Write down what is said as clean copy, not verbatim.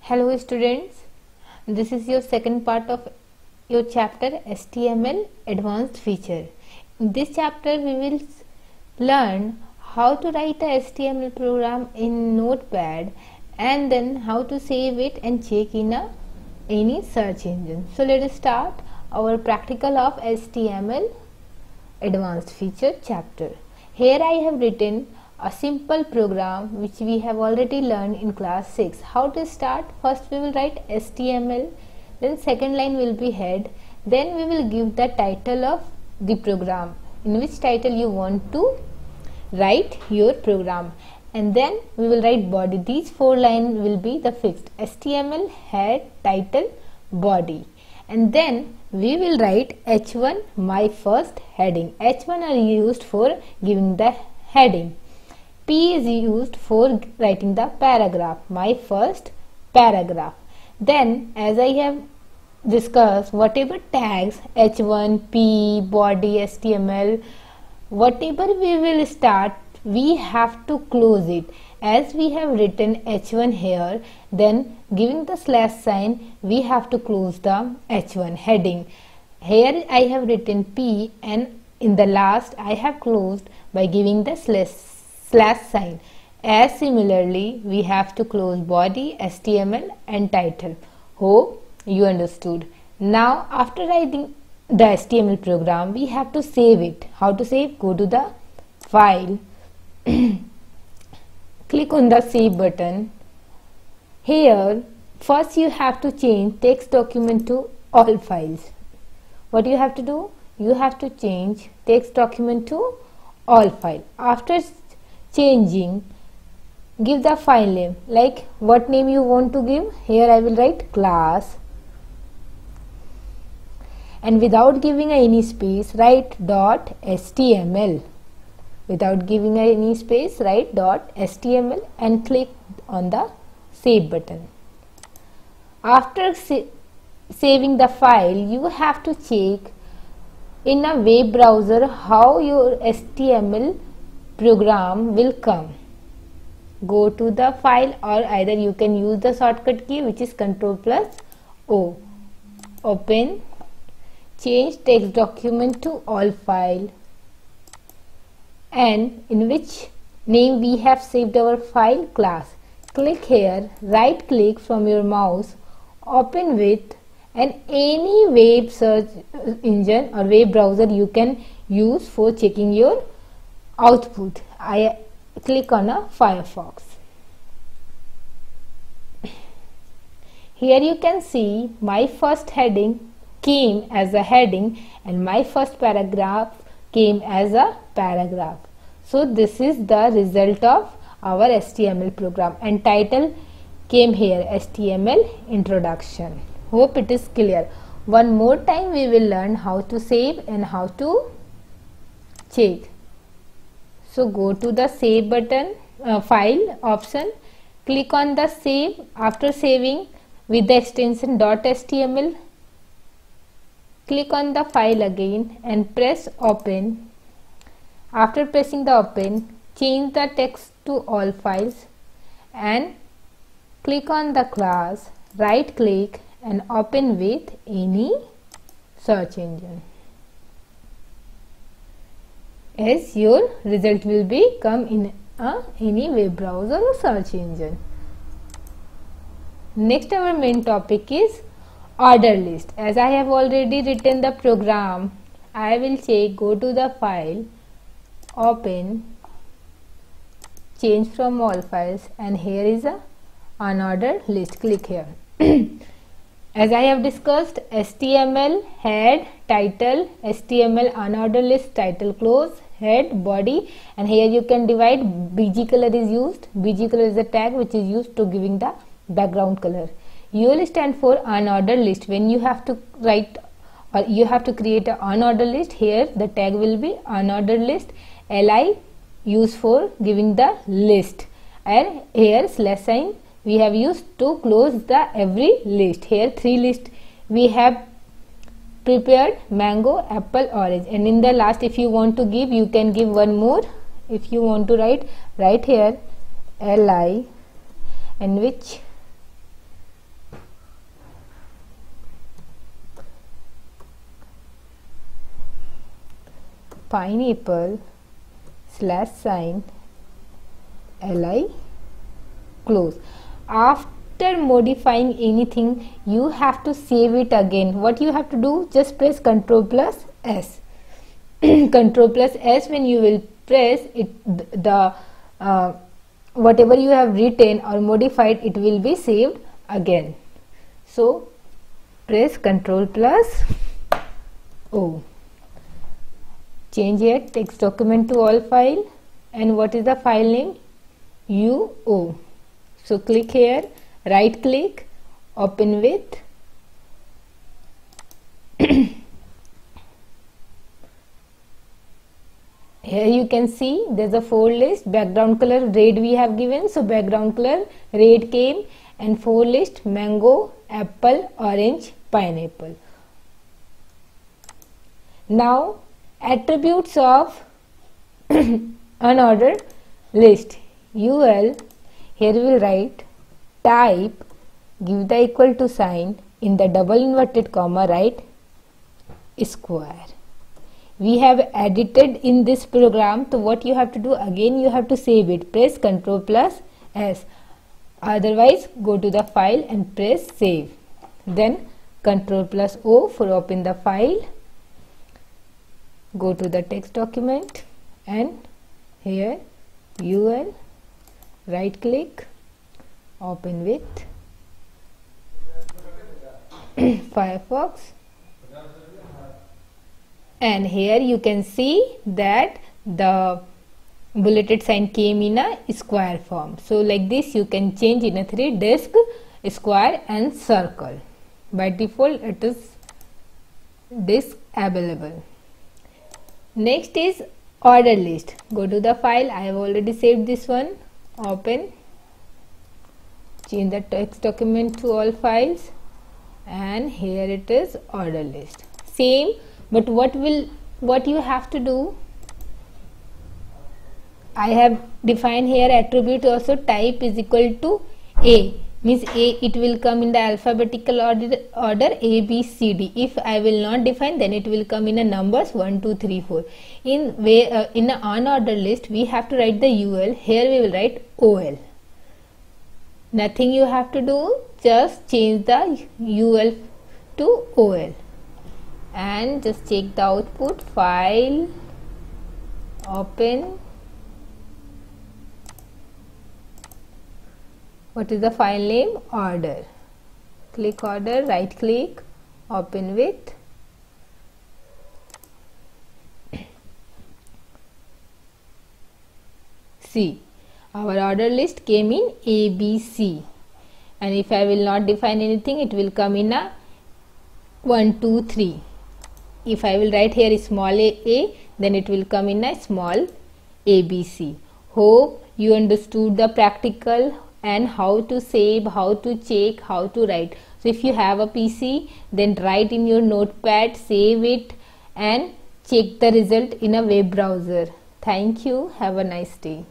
Hello students, this is your second part of your chapter HTML Advanced Feature. In this chapter we will learn how to write a HTML program in Notepad and then how to save it and check in any search engine. So let us start our practical of HTML Advanced Feature chapter. Here I have written a simple program which we have already learned in class 6. How to start? First we will write HTML, then second line will be head, then we will give the title of the program, in which title you want to write your program, and then we will write body. These 4 lines will be the fixed: HTML, head, title, body, and then we will write H1, my first heading. H1 are used for giving the heading. P is used for writing the paragraph, my first paragraph. Then as I have discussed, whatever tags H1, P, body, HTML, whatever we will start, we have to close it. As we have written H1 here, then giving the slash sign, we have to close the H1 heading. Here I have written P, and in the last I have closed by giving the slash sign. As similarly we have to close body, HTML and title. Hope you understood. Now after writing the HTML program, we have to save it. How to save? Go to the file, click on the save button. Here first you have to change text document to all files. What you have to do? You have to change text document to all file. After changing, give the file name, like what name you want to give. Here I will write class, and without giving any space write .html. Without giving any space write .html and click on the save button. After saving the file, you have to check in a web browser how your HTML program will come. Go to the file, or either you can use the shortcut key, which is Ctrl+O. Open, change text document to all file, and in which name we have saved our file, class. Click here, right click from your mouse, open with, and any web search engine or web browser you can use for checking your output. I click on a Firefox. Here you can see my first heading came as a heading and my first paragraph came as a paragraph. So this is the result of our HTML program, and title came here, HTML introduction. Hope it is clear. One more time we will learn how to save and how to check. So go to the save button, file option, click on the save. After saving with the extension .html, click on the file again and press open. After pressing the open, change the text to all files and click on the class, right click and open with any search engine. As your result will be come in any web browser or search engine. Next our main topic is order list. As I have already written the program, I will check, go to the file, open, change from all files, and here is a unordered list. Click here. As I have discussed, HTML, head, title, HTML unordered list, title close, head, body, and here you can divide. BG color is used. BG color is the tag which is used to giving the background color. UL stand for unordered list. When you have to write or you have to create an unordered list, here the tag will be unordered list. LI used for giving the list, and here slash sign we have used to close the every list. Here 3 lists we have prepared: mango, apple, orange, and in the last if you want to give, you can give one more. If you want to write here LI, and which pineapple /sign li close. After modifying anything, you have to save it again. What you have to do? Just press Ctrl plus S. Ctrl plus S, when you will press it, the whatever you have written or modified, it will be saved again. So press Ctrl plus O. Change here text document to all file, and what is the file name? UO. So click here, right click, open with. Here you can see there's a 4 list. Background color red we have given, so background color red came, and 4 list mango, apple, orange, pineapple. Now attributes of unordered list. UL, here we will write type, give the equal to sign, in the double inverted comma write square. We have edited in this program, so what you have to do, again you have to save it. Press Ctrl plus S, otherwise go to the file and press save, then Ctrl plus O for open the file, go to the text document, and here UL, right click, open with Firefox, and here you can see that the bulleted sign came in a square form. So like this you can change in a 3 disk, square and circle. By default it is disk available. Next is order list. Go to the file, I have already saved this one, open, change the text document to all files, and here it is order list. Same, but what you have to do, I have defined here attribute also, type is equal to A, means A, it will come in the alphabetical order A, B, C, D. If I will not define, then it will come in a numbers 1, 2, 3, 4. In the unordered list, we have to write the UL. Here we will write OL. Nothing you have to do, just change the UL to OL, and just check the output. File, open. What is the file name? Order. Click order, right click, open with. See, our order list came in A, B, C, and if I will not define anything, it will come in a 1, 2, 3. If I will write here small a, then it will come in a small ABC. Hope you understood the practical and how to save, how to check, how to write. So if you have a PC, then write in your notepad, save it, and check the result in a web browser. Thank you. Have a nice day.